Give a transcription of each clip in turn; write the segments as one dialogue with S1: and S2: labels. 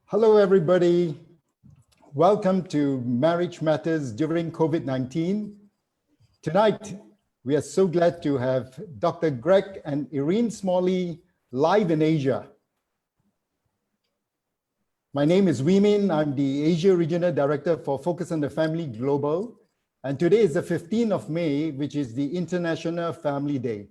S1: Hello, everybody. Welcome to Marriage Matters during COVID-19. Tonight, we are so glad to have Dr. Greg and Irene Smalley live in Asia. My name is Wee Min. I'm the Asia Regional Director for Focus on the Family Global. And today is the 15th of May, which is the International Family Day.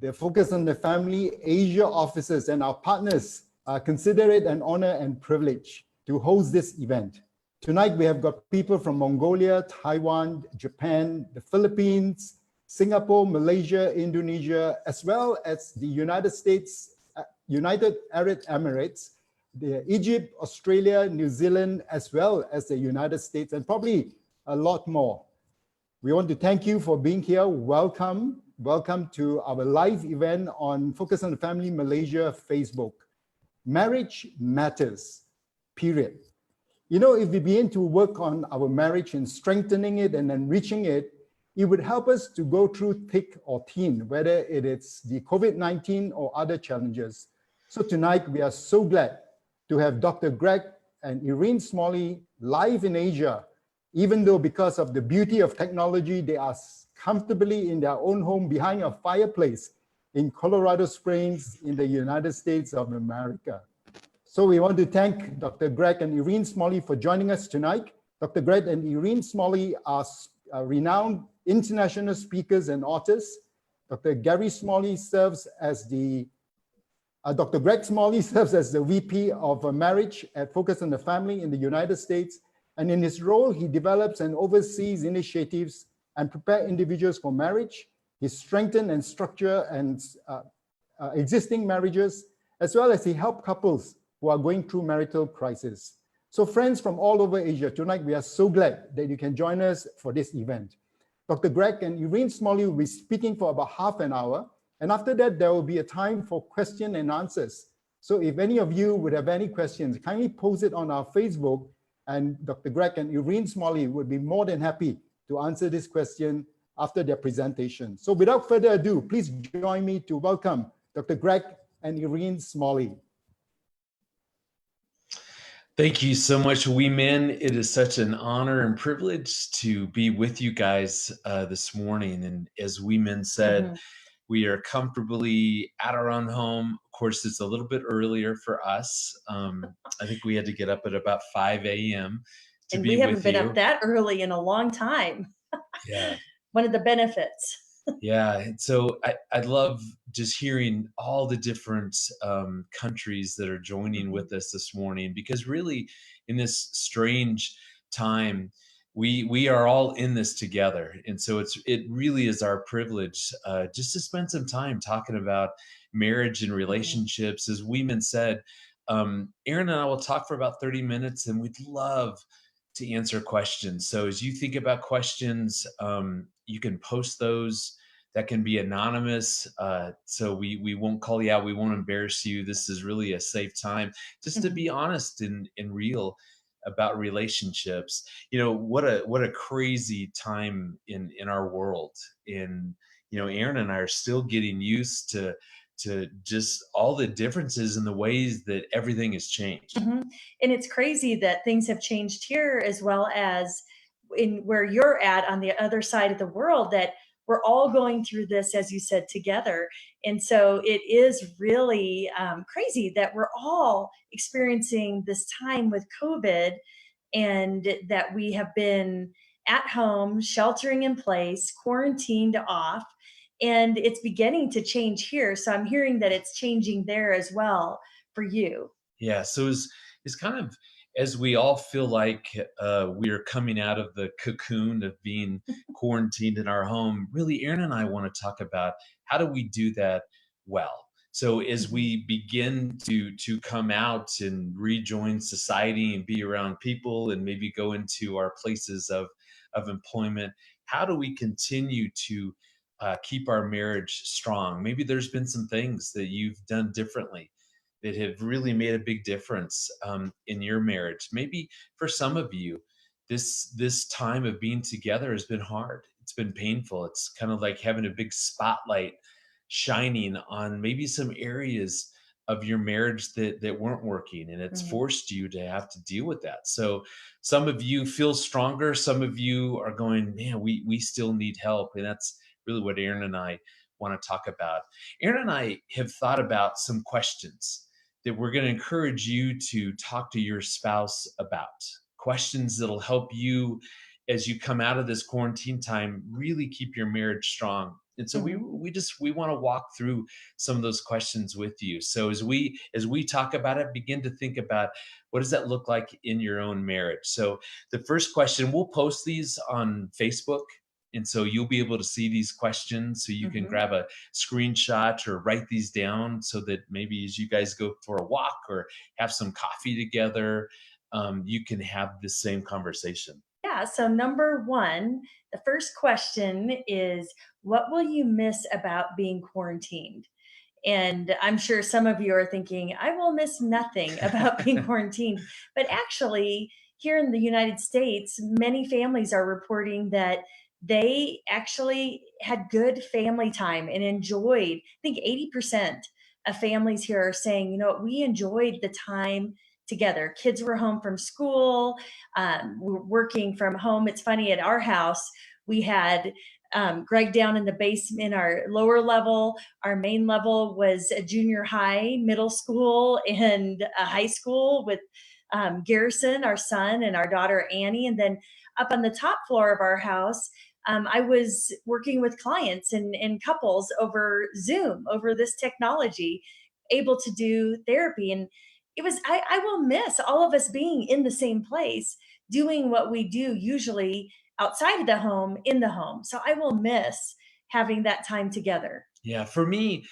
S1: The Focus on the Family Asia offices and our partners consider it an honor and privilege to host this event. Tonight, we have got people from Mongolia, Taiwan, Japan, the Philippines, Singapore, Malaysia, Indonesia, as well as the United States, United Arab Emirates, Egypt, Australia, New Zealand, as well as the United States, and probably a lot more. We want to thank you for being here. Welcome. Welcome to our live event on Focus on the Family Malaysia Facebook. Marriage matters, period. You know, if we begin to work on our marriage and strengthening it and enriching it, it would help us to go through thick or thin, whether it is the COVID-19 or other challenges. So tonight, we are so glad to have Dr. Greg and Irene Smalley live in Asia, even though because of the beauty of technology, they are comfortably in their own home behind a fireplace in Colorado Springs in the United States of America. So we want to thank Dr. Greg and Irene Smalley for joining us tonight. Dr. Greg and Irene Smalley are renowned international speakers and authors. Dr. Gary Smalley serves as Dr. Greg Smalley serves as the VP of Marriage at Focus on the Family in the United States. And in his role, he develops and oversees initiatives and prepare individuals for marriage. He strengthens and structure and existing marriages, as well as he helps couples who are going through marital crisis. So friends from all over Asia, tonight we are so glad that you can join us for this event. Dr. Greg and Irene Smalley will be speaking for about half an hour. And after that, there will be a time for question and answers. So if any of you would have any questions, kindly post it on our Facebook, and Dr. Greg and Irene Smalley would be more than happy to answer this question after their presentation. So without further ado, please join me to welcome Dr. Greg and Irene Smalley.
S2: Thank you so much, Wee Min. It is such an honor and privilege to be with you guys this morning. And as Wee Min said, we are comfortably at our own home. Of course, it's a little bit earlier for us. I think we had to get up at about 5 a.m. to be with you.
S3: And we haven't been up that early in a long time.
S2: Yeah.
S3: One of the benefits.
S2: Yeah, and so I love just hearing all the different countries that are joining with us this morning, because really in this strange time, we are all in this together. And so it really is our privilege just to spend some time talking about marriage and relationships. As Wee Min said, Aaron and I will talk for about 30 minutes, and we'd love to answer questions. So as you think about questions, you can post those. That can be anonymous. So we won't call you out. We won't embarrass you. This is really a safe time just to be honest and real about relationships. You know, what a crazy time in our world. And, you know, Aaron and I are still getting used to just all the differences in the ways that everything has changed.
S3: And it's crazy that things have changed here as well as in where you're at on the other side of the world, that we're all going through this, as you said, together. And so it is really crazy that we're all experiencing this time with COVID, and that we have been at home, sheltering in place, quarantined off, and it's beginning to change here. So I'm hearing that it's changing there as well for you.
S2: Yeah. So it's kind of as we all feel like we are coming out of the cocoon of being quarantined in our home, really, Aaron and I want to talk about how do we do that well. So as
S3: Mhm.
S2: we begin to come out and rejoin society and be around people and maybe go into our places of employment, how do we continue to keep our marriage strong? Maybe there's been some things that you've done differently that have really made a big difference in your marriage. Maybe for some of you, this time of being together has been hard. It's been painful. It's kind of like having a big spotlight shining on maybe some areas of your marriage that weren't working, and it's
S3: Mhm.
S2: forced you to have to deal with that. So some of you feel stronger. Some of you are going, man, we still need help, and that's really what Aaron and I want to talk about. Aaron and I have thought about some questions that we're going to encourage you to talk to your spouse about. Questions that'll help you as you come out of this quarantine time really keep your marriage strong. And so
S3: Mhm.
S2: we want to walk through some of those questions with you. So as we talk about it, begin to think about what does that look like in your own marriage. So the first question, we'll post these on Facebook, and so you'll be able to see these questions, so you can
S3: Mhm.
S2: grab a screenshot or write these down, so that maybe as you guys go for a walk or have some coffee together, you can have the same conversation.
S3: Yeah. So, number one, the first question is, what will you miss about being quarantined? And I'm sure some of you are thinking, I will miss nothing about being quarantined. But actually, here in the United States, many families are reporting that they actually had good family time and enjoyed, I think 80% of families here are saying, you know what, we enjoyed the time together. Kids were home from school, we were working from home. It's funny, at our house, we had Greg down in the basement, our lower level. Our main level was a junior high, middle school, and a high school with Garrison, our son, and our daughter Annie. And then up on the top floor of our house, I was working with clients and couples over Zoom, over this technology, able to do therapy. And I will miss all of us being in the same place, doing what we do usually outside of the home, in the home. So I will miss having that time together.
S2: Yeah, for me,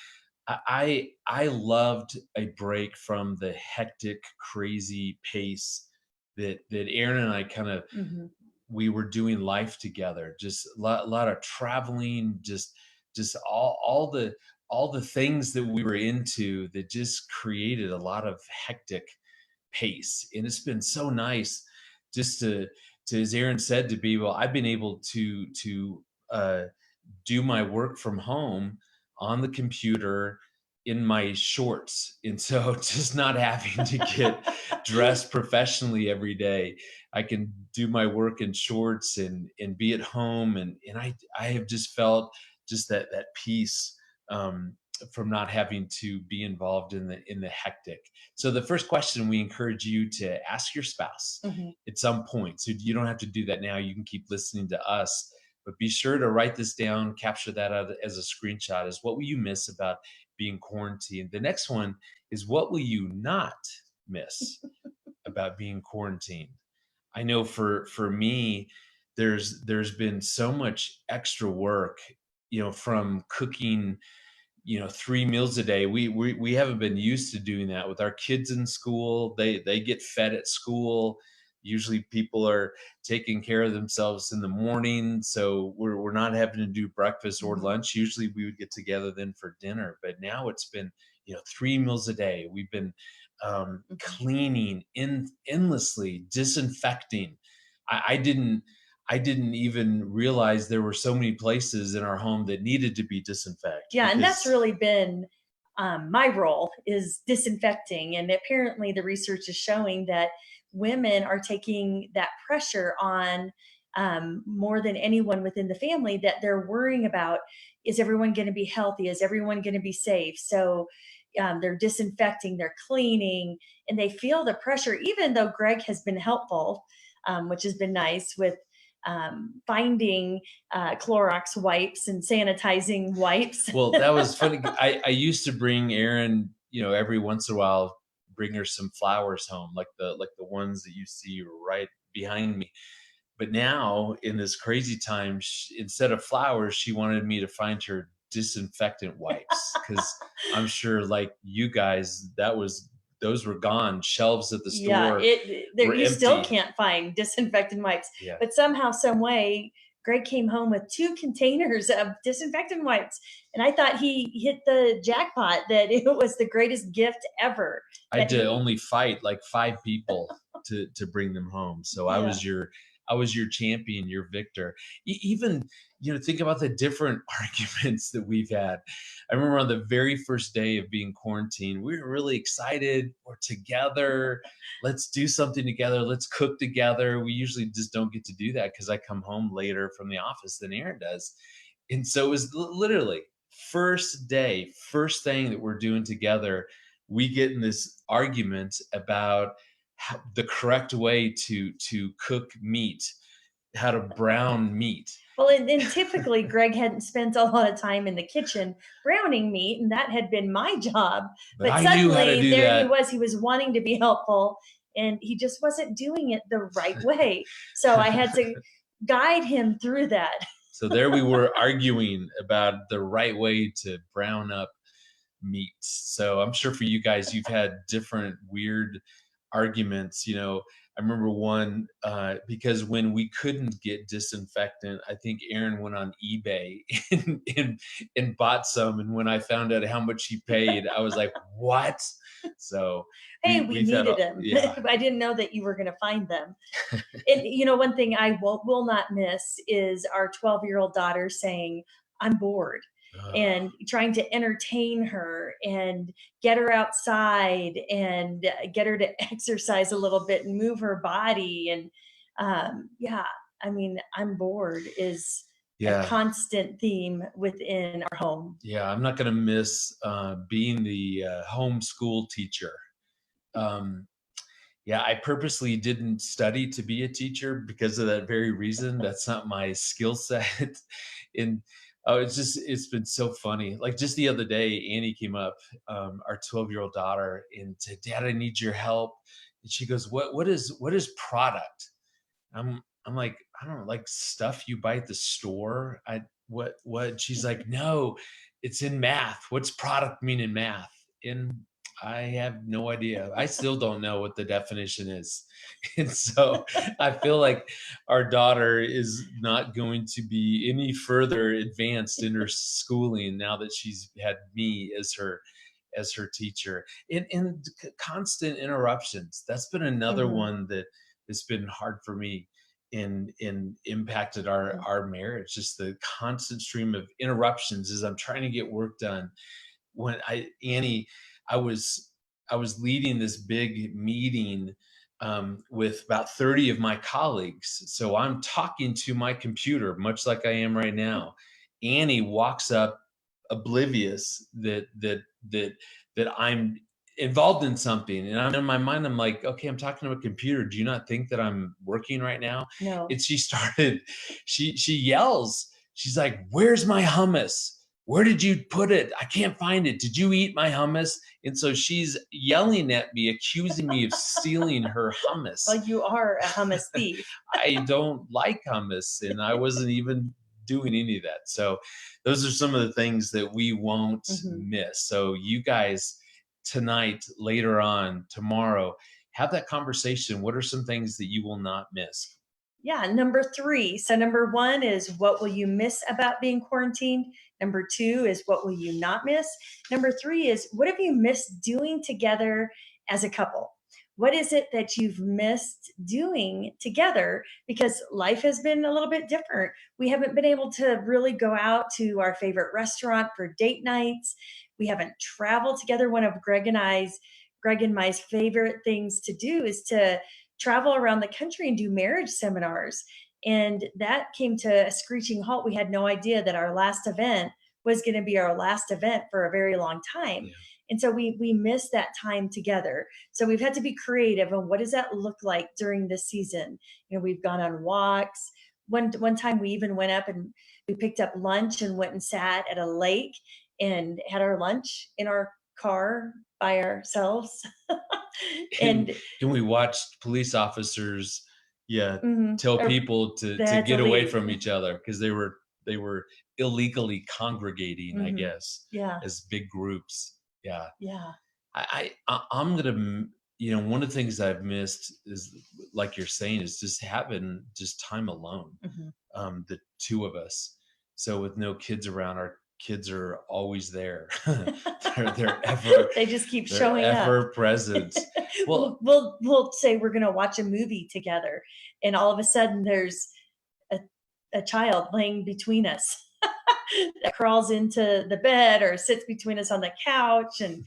S2: I loved a break from the hectic, crazy pace that Aaron and I kind of
S3: Mhm.
S2: we were doing life together. Just a lot of traveling, just all the things that we were into that just created a lot of hectic pace. And it's been so nice just to as Aaron said, to be able I've been able to uh do my work from home on the computer in my shorts. And so just not having to get dressed professionally every day. I can do my work in shorts and be at home, and I have just felt just that peace from not having to be involved in the hectic. So the first question we encourage you to ask your spouse
S3: Mhm.
S2: at some point. So you don't have to do that now. You can keep listening to us, but be sure to write this down, capture that out as a screenshot. Is what will you miss about being quarantined? The next one is, what will you not miss about being quarantined? I know for me, there's been so much extra work, from cooking, 3 meals a day. We haven't been used to doing that with our kids in school. They get fed at school. Usually people are taking care of themselves in the morning, so we're not having to do breakfast or
S3: Mhm.
S2: lunch. Usually we would get together then for dinner, but now it's been 3 meals a day. We've been
S3: Mhm.
S2: cleaning endlessly, disinfecting. I didn't even realize there were so many places in our home that needed to be disinfected
S3: Yeah, and that's
S2: because
S3: really been my role, is disinfecting. And apparently, the research is showing that women are taking that pressure on more than anyone within the family. That they're worrying about, is everyone going to be healthy? Is everyone going to be safe? So they're disinfecting, they're cleaning, and they feel the pressure. Even though Greg has been helpful, which has been nice with finding Clorox wipes and sanitizing wipes.
S2: well, that was funny. I used to bring Aaron, every once in a while bring her some flowers home, like the ones that you see right behind me. But now in this crazy time, instead of flowers, she wanted me to find her disinfectant wipes, because I'm sure, like you guys, those were gone. Shelves at the
S3: Yeah,
S2: store
S3: there
S2: were
S3: you still
S2: empty.
S3: can't find disinfectant wipes,
S2: Yeah.
S3: but somehow, some way, Greg came home with 2 containers of disinfectant wipes, and I thought he hit the jackpot, that it was the greatest gift ever.
S2: I had
S3: That
S2: to
S3: he,
S2: only fight like 5 people to bring them home. So
S3: yeah,
S2: I was your champion, your victor. Even, think about the different arguments that we've had. I remember on the very first day of being quarantined, we were really excited. We're together. Let's do something together. Let's cook together. We usually just don't get to do that because I come home later from the office than Aaron does. And so it was literally first day, first thing that we're doing together, we get in this argument about the correct way to cook meat, how to brown meat.
S3: well, and typically Greg hadn't spent a lot of time in the kitchen browning meat, and that had been my job.
S2: But
S3: But
S2: I knew how to
S3: suddenly
S2: do
S3: there
S2: that.
S3: he was wanting to be helpful, and he just wasn't doing it the right way. So I had to guide him through that.
S2: So there we were arguing about the right way to brown up meat. So I'm sure for you guys, you've had different weird arguments. I remember one, because when we couldn't get disinfectant, I think Aaron went on eBay and bought some. And when I found out how much he paid, I was like, "What?" So
S3: Hey, we
S2: we've had,
S3: needed them.
S2: yeah,
S3: I didn't know that you were going to find them. And one thing I will not miss is our 12-year-old daughter saying, "I'm bored," and trying to entertain her and get her outside and get her to exercise a little bit and move her body. And yeah, I mean, "I'm bored" is a
S2: yeah,
S3: constant theme within our home.
S2: yeah. I'm not gonna miss being the homeschool teacher. Um, Yeah, I purposely didn't study to be a teacher because of that very reason. That's not my skill set. And it's been so funny. Like just the other day, Annie came up, our 12-year-old daughter, and said, "Dad, I need your help." And she goes, what is product?" I'm like, "I don't know, like stuff you buy at the store." What? She's like, "No, it's in math. What's product mean in math?" And I have no idea. I still don't know what the definition is. And so I feel like our daughter is not going to be any further advanced in her schooling now that she's had me as her teacher. And constant interruptions. That's been another
S3: Mhm.
S2: one that has been hard for me in impacted our marriage. Just the constant stream of interruptions as I'm trying to get work done. When Annie, I was I was leading this big meeting with about 30 of my colleagues. So I'm talking to my computer, much like I am right now. Annie walks up, oblivious that I'm involved in something, and I'm in my mind. I'm like, okay, I'm talking to a computer. Do you not think that I'm working right now?
S3: No.
S2: And she started. She yells. She's like, "Where's my hummus? Where did you put it? I can't find it. Did you eat my hummus?" And so she's yelling at me, accusing me of stealing her hummus.
S3: Well, you are a hummus thief.
S2: I don't like hummus, and I wasn't even doing any of that. So those are some of the things that we won't
S3: Mhm.
S2: miss. So you guys tonight, later on, tomorrow, have that conversation. What are some things that you will not miss?
S3: Yeah, number 3. So number 1 is, what will you miss about being quarantined? Number 2 is, what will you not miss? Number 3 is, what have you missed doing together as a couple? What is it that you've missed doing together? Because life has been a little bit different. We haven't been able to really go out to our favorite restaurant for date nights. We haven't traveled together. One of Greg and my favorite things to do is to travel around the country and do marriage seminars. And that came to a screeching halt. We had no idea that our last event was going to be our last event for a very long time.
S2: Yeah.
S3: And so we missed that time together. So we've had to be creative on, what does that look like during this season? We've gone on walks. One time we even went up and we picked up lunch and went and sat at a lake and had our lunch in our car by ourselves.
S2: And,
S3: And
S2: and we watched police officers, yeah, tell
S3: or
S2: people
S3: they
S2: to
S3: had to
S2: get away
S3: leave.
S2: from each other because they were illegally congregating, I guess,
S3: Yeah,
S2: as big groups. Yeah.
S3: yeah.
S2: I'm gonna, one of the things I've missed is, like you're saying, is just having just time alone.
S3: Mhm.
S2: The two of us. So with no kids around, our kids are always there. they're ever
S3: They just keep
S2: they're
S3: showing up.
S2: ever present. Well,
S3: We'll say we're gonna watch a movie together, and all of a sudden there's a, a child laying between us that crawls into the bed or sits between us on the couch, and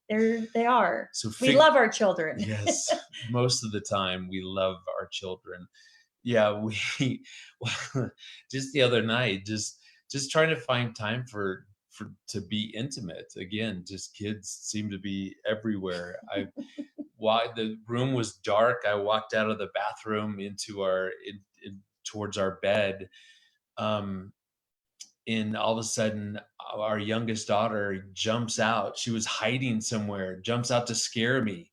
S3: there they are.
S2: so
S3: We love our children.
S2: yes, most of the time we love our children. Yeah, we well, just the other night, just trying to find time for to be intimate again. Just kids seem to be everywhere. While the room was dark, I walked out of the bathroom into towards our bed, um, and all of a sudden, our youngest daughter jumps out. She was hiding somewhere, jumps out to scare me.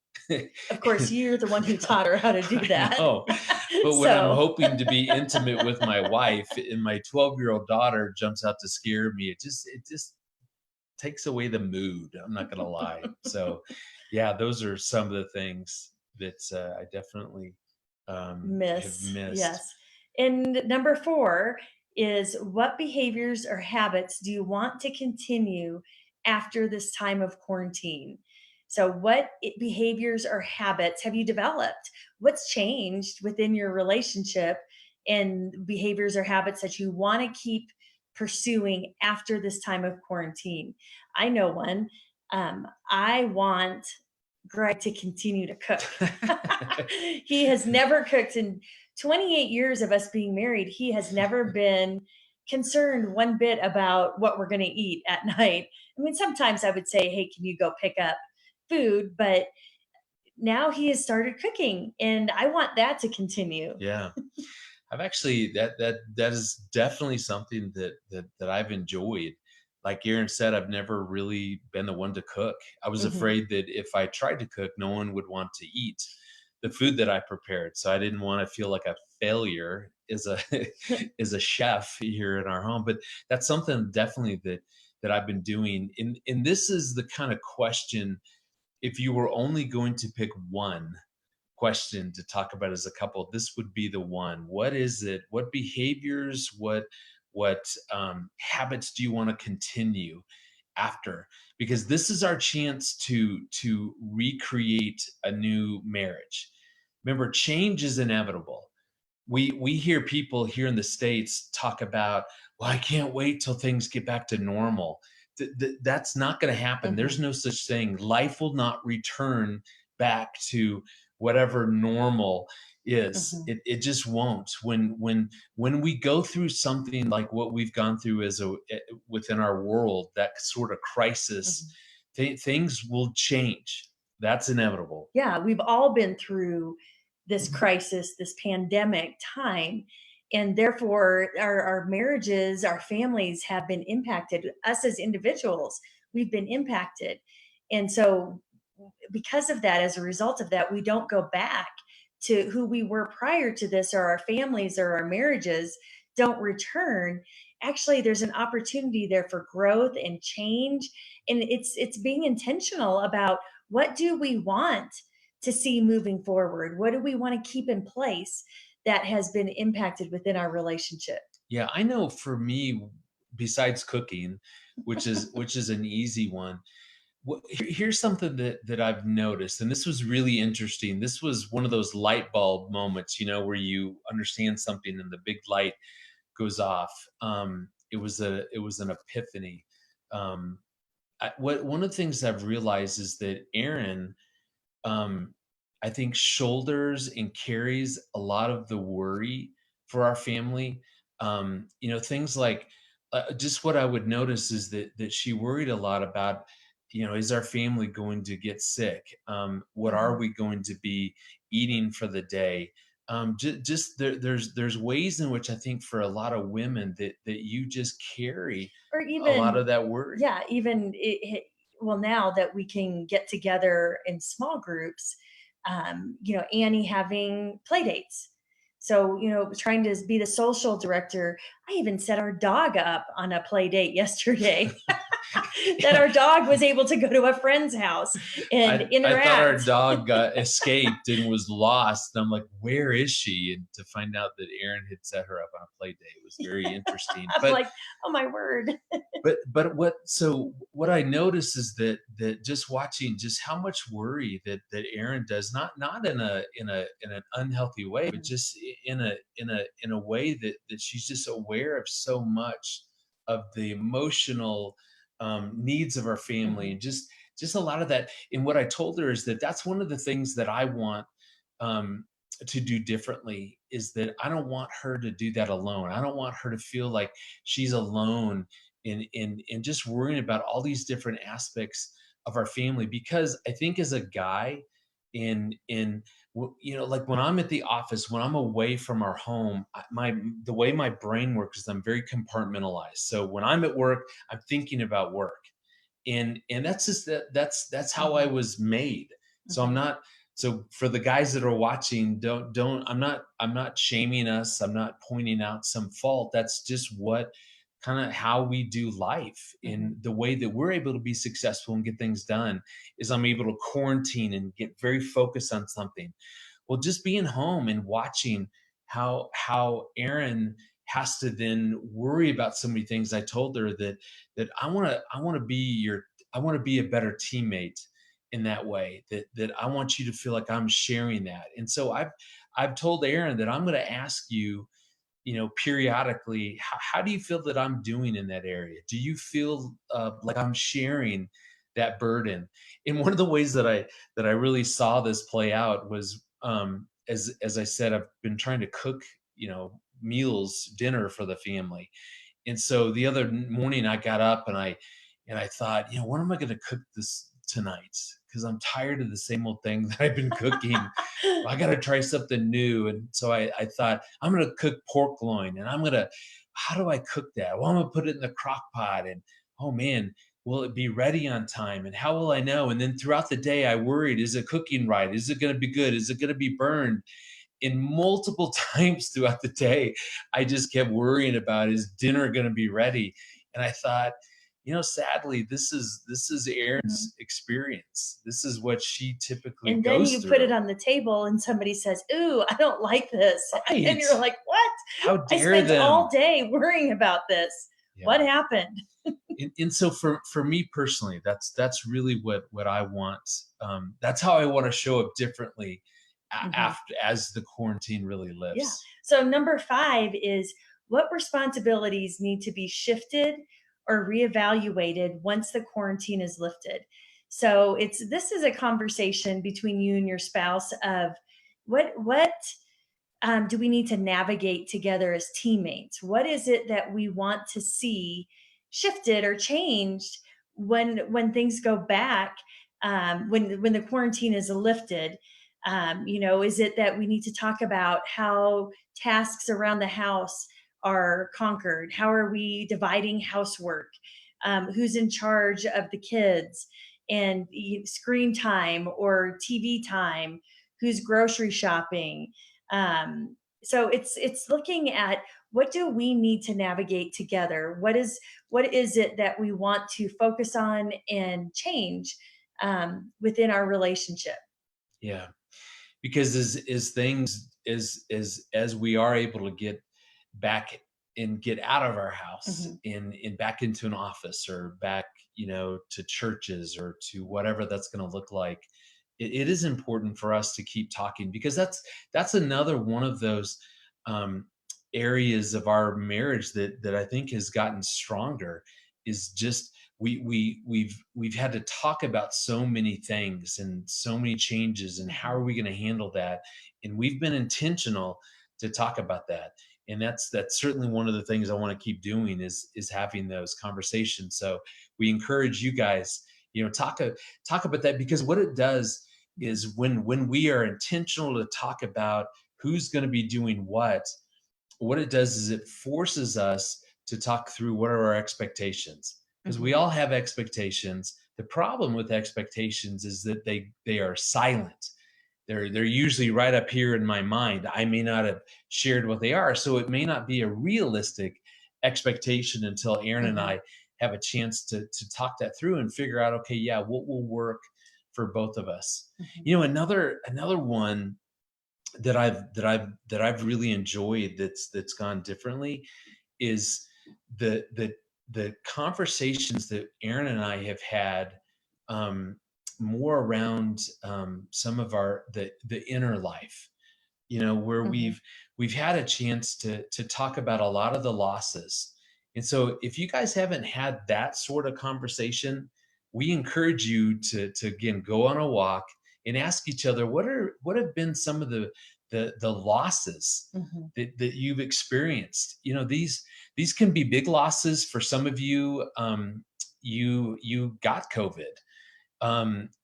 S3: Of course, you're the one who taught her how to do
S2: I
S3: that.
S2: know. But when I'm
S3: So
S2: hoping to be intimate with my wife and my 12-year-old daughter jumps out to scare me, it just takes away the mood. I'm not gonna lie. So, yeah, those are some of the things that I definitely have
S3: miss,
S2: missed.
S3: yes. And number 4 is, what behaviors or habits do you want to continue after this time of quarantine? So, what behaviors or habits have you developed? What's changed within your relationship, and behaviors or habits that you want to keep pursuing after this time of quarantine? I know one. I want Greg to continue to cook. He has never cooked in 28 years of us being married. He has never been concerned one bit about what we're going to eat at night. I mean, sometimes I would say, "Hey, can you go pick up food?" But now he has started cooking, and I want that to continue.
S2: Yeah. I've actually that is definitely something that I've enjoyed. Like Aaron said, I've never really been the one to cook. I was
S3: Mhm.
S2: afraid that if I tried to cook, no one would want to eat the food that I prepared. So I didn't want to feel like a failure as a as a chef here in our home. But that's something definitely that I've been doing. And this is the kind of question, if you were only going to pick one question to talk about as a couple, this would be the one. What is it? What behaviors? What habits do you want to continue after? Because this is our chance to recreate a new marriage. Remember, change is inevitable. We hear people here in the States talk about, well, I can't wait till things get back to normal. That's not going to happen. There's
S3: Mhm.
S2: no such thing. Life will not return back to whatever normal is.
S3: Mhm.
S2: It just won't. When we go through something like what we've gone through within our world, that sort of crisis,
S3: Mhm.
S2: things will change. That's inevitable.
S3: Yeah, we've all been through this crisis, this pandemic time. And therefore, our marriages, our families have been impacted. Us as individuals, we've been impacted. And so, because of that, as a result of that, we don't go back to who we were prior to this, or our families or our marriages don't return. Actually, there's an opportunity there for growth and change. And it's being intentional about, what do we want to see moving forward? What do we want to keep in place that has been impacted within our relationship?
S2: Yeah, I know for me, besides cooking, which is an easy one. Here's something that I've noticed, and this was really interesting. This was one of those light bulb moments, where you understand something and the big light goes off. It was an epiphany. Um, one of the things I've realized is that Aaron, um, I think, shoulders and carries a lot of the worry for our family. Things like, just what I would notice is that she worried a lot about, is our family going to get sick? What are
S3: Mhm.
S2: we going to be eating for the day? Just there's ways in which I think for a lot of women that you just carry
S3: Or
S2: a lot
S3: even,
S2: of that worry.
S3: yeah, even well, now that we can get together in small groups, Annie having play dates. So, trying to be the social director, I even set our dog up on a play date yesterday. That our dog was able to go to a friend's house and
S2: I thought our
S3: interact.
S2: dog got escaped and was lost. And I'm like, where is she? And to find out that Aaron had set her up on a play date was very interesting.
S3: I'm
S2: But
S3: like, oh my word.
S2: what I notice is that just watching just how much worry that Aaron does, not in an unhealthy way, but just in a way that she's just aware of so much of the emotional needs of our family, and just a lot of that. And what I told her is that that's one of the things that I want um, to do differently, is that I don't want her to do that alone. I don't want her to feel like she's alone in just worrying about all these different aspects of our family. Because I think as a guy, like when I'm at the office, when I'm away from our home, the way my brain works is I'm very compartmentalized. So when I'm at work, I'm thinking about work, and that's just that's how I was made. So I'm not. So for the guys that are watching, don't I'm not shaming us. I'm not pointing out some fault. That's just what kind of how we do life. In the way that we're able to be successful and get things done is I'm able to quarantine and get very focused on something. Well, just being home and watching how Erin has to then worry about so many things. I told her that I want to be a better teammate in that way, that I want you to feel like I'm sharing that. And so I've told Erin that I'm going to ask you, periodically, how do you feel that I'm doing in that area? Do you feel like I'm sharing that burden? And one of the ways that I really saw this play out was, as I said, I've been trying to cook, dinner for the family. And so the other morning I got up and I thought, what am I going to cook this tonight? Because I'm tired of the same old thing that I've been cooking. I got to try something new. And so I thought, I'm going to cook pork loin, and how do I cook that? Well, I'm going to put it in the crock pot, and oh man, will it be ready on time? And how will I know? And then throughout the day, I worried, is it cooking right? Is it going to be good? Is it going to be burned? And multiple times throughout the day, I just kept worrying about, is dinner going to be ready? And I thought, sadly, this is Erin's experience. This is what she typically
S3: and then
S2: goes
S3: you
S2: through.
S3: put it on the table and somebody says, ooh, I don't like this.
S2: Right.
S3: And you're like, what?
S2: How dare
S3: I spent
S2: them?
S3: all day worrying about this.
S2: Yeah.
S3: What happened?
S2: And so for me personally, that's really what I want. That's how I want to show up differently after, as the quarantine really lifts.
S3: Yeah. So number 5 is, what responsibilities need to be shifted or reevaluated once the quarantine is lifted? So this is a conversation between you and your spouse of what do we need to navigate together as teammates? What is it that we want to see shifted or changed when things go back, when the quarantine is lifted? Is it that we need to talk about how tasks around the house are conquered? How are we dividing housework? Who's in charge of the kids and screen time or TV time? Who's grocery shopping? So it's looking at, what do we need to navigate together? What is it that we want to focus on and change within our relationship?
S2: Yeah, because as we are able to get back and get out of our house and back into an office, or back to churches, or to whatever that's going to look like, it is important for us to keep talking, because that's another one of those areas of our marriage that I think has gotten stronger, is just we've had to talk about so many things and so many changes, and how are we going to handle that? And we've been intentional to talk about that. And that's certainly one of the things I want to keep doing, is having those conversations. So we encourage you guys, talk about that, because what it does is, when we are intentional to talk about who's going to be doing what it does is it forces us to talk through what are our expectations, because we all have expectations, The problem with expectations is that they are silent. They're usually right up here in my mind. I may not have shared what they are, so it may not be a realistic expectation until Aaron and
S3: Mhm.
S2: I have a chance to talk that through and figure out, okay, yeah, what will work for both of us.
S3: Mhm.
S2: You know, another one that I've really enjoyed that's gone differently is the conversations that Aaron and I have had, um, more around, some of the inner life, you know, where
S3: Mhm.
S2: we've had a chance to talk about a lot of the losses. And so if you guys haven't had that sort of conversation, we encourage you to again go on a walk and ask each other what have been some of the losses
S3: Mhm.
S2: that you've experienced. You know, these can be big losses for some of you. You got COVID,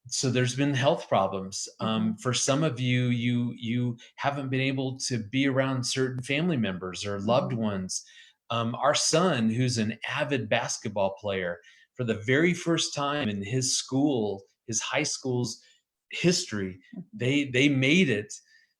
S2: so there's been health problems.
S3: Mhm.
S2: For some of you, you haven't been able to be around certain family members or loved
S3: Mhm.
S2: ones. Our son, who's an avid basketball player, for the very first time in his high school's history,
S3: Mhm.
S2: they made it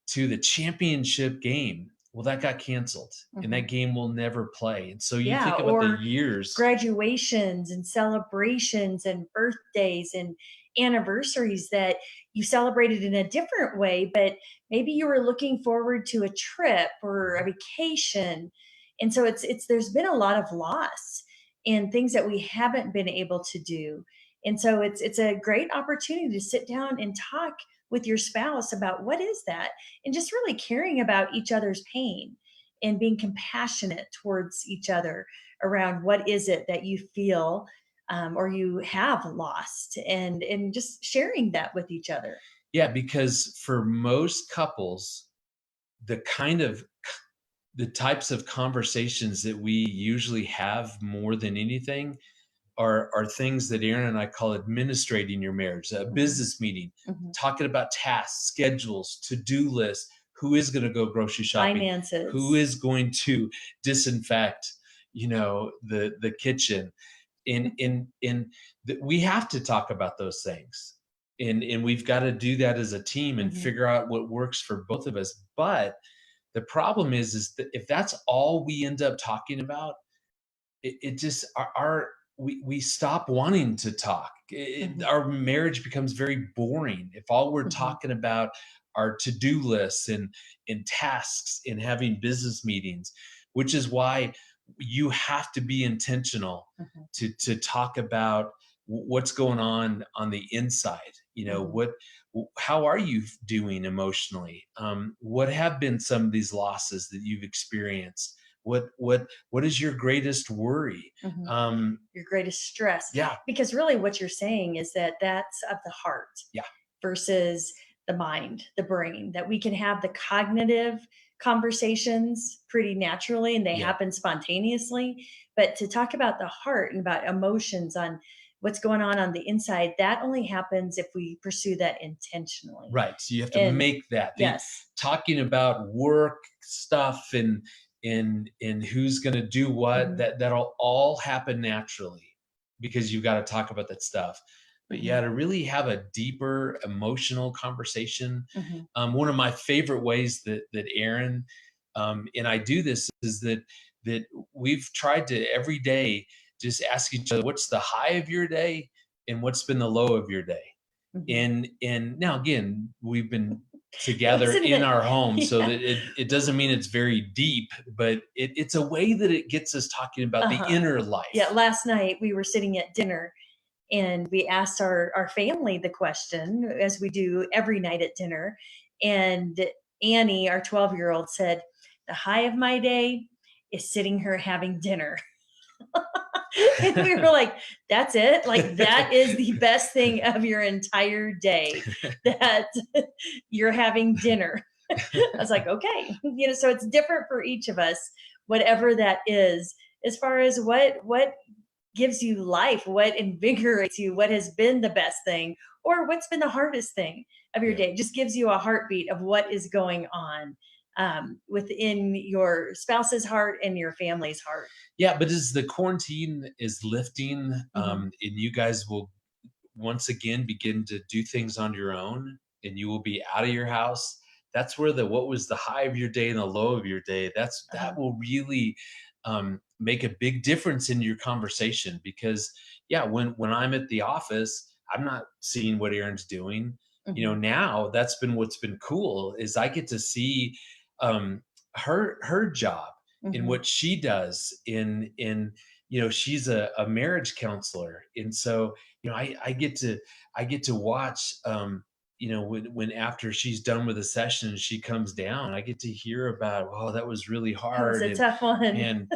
S2: to the championship game. Well, that got canceled, and
S3: Mhm.
S2: that game will never play. And so you
S3: Yeah,
S2: think about the
S3: or
S2: years.
S3: graduations and celebrations and birthdays and anniversaries that you celebrated in a different way, but maybe you were looking forward to a trip or a vacation. And so it's there's been a lot of loss in things that we haven't been able to do. And so it's a great opportunity to sit down and talk with your spouse about what is that, and just really caring about each other's pain and being compassionate towards each other around what is it that you feel, or you have lost, and just sharing that with each other.
S2: Yeah, because for most couples, the kind of the types of conversations that we usually have more than anything are things that Aaron and I call administrating your marriage, a
S3: Mhm.
S2: business meeting,
S3: Mhm.
S2: talking about tasks, schedules, to-do lists, who is going to go grocery shopping, who
S3: Finances.
S2: is going to disinfect, you know, the kitchen. We have to talk about those things. And we've got to do that as a team and
S3: Mhm.
S2: figure out what works for both of us. But the problem is that if that's all we end up talking about, it just we stop wanting to talk.
S3: Mhm.
S2: Our marriage becomes very boring if all we're
S3: Mhm.
S2: talking about are to-do lists and tasks and having business meetings, which is why you have to be intentional
S3: Mhm.
S2: to talk about what's going on the inside. You know,
S3: Mhm.
S2: how are you doing emotionally? What have been some of these losses that you've experienced? What is your greatest worry?
S3: Mhm.
S2: um
S3: Your greatest stress,
S2: yeah,
S3: because really what you're saying is that that's of the heart
S2: yeah,
S3: versus the mind, the brain, that we can have the cognitive conversations pretty naturally and they
S2: yeah,
S3: happen spontaneously. But to talk about the heart and about emotions on what's going on the inside, that only happens if we pursue that intentionally.
S2: right. So you have to
S3: And
S2: make that the
S3: yes.
S2: talking about work stuff and who's going to do what,
S3: Hmm.
S2: that'll all happen naturally because you've got to talk about that stuff. But
S3: Hmm.
S2: yeah, to really have a deeper emotional conversation.
S3: Hmm.
S2: One of my favorite ways that Aaron, and I do this is that we've tried to every day just ask each other, what's the high of your day and what's been the low of your day.
S3: Hmm.
S2: And now again, we've been together
S3: Wasn't
S2: in
S3: it?
S2: our home, so
S3: Yeah.
S2: that it doesn't mean it's very deep, but it's a way that it gets us talking about the
S3: Uh-huh.
S2: inner
S3: Yeah,
S2: life.
S3: last night we were sitting at dinner and we asked our family the question, as we do every night at dinner. And Annie, our 12-year-old, said, "The high of my day is sitting here having dinner." And we were like, "That's it? Like, that is the best thing of your entire day, that you're having dinner?" I was like, "Okay." So it's different for each of us, whatever that is, as far as what gives you life, what invigorates you, what has been the best thing, or what's been the hardest thing of your
S2: Yeah.
S3: day. Just gives you a heartbeat of what is going on, within your spouse's heart and your family's heart.
S2: Yeah, but as the quarantine is lifting,
S3: Hmm.
S2: and you guys will once again begin to do things on your own, and you will be out of your house. That's where what was the high of your day and the low of your day, that will really make a big difference in your conversation. Because yeah, when I'm at the office, I'm not seeing what Erin's doing. Now that's been what's been cool, is I get to see um, her job in what she does in she's a marriage counselor. And so I get to watch, when after she's done with a session, she comes down, I get to hear about, oh, that was really
S3: That was
S2: hard,
S3: a tough one.
S2: and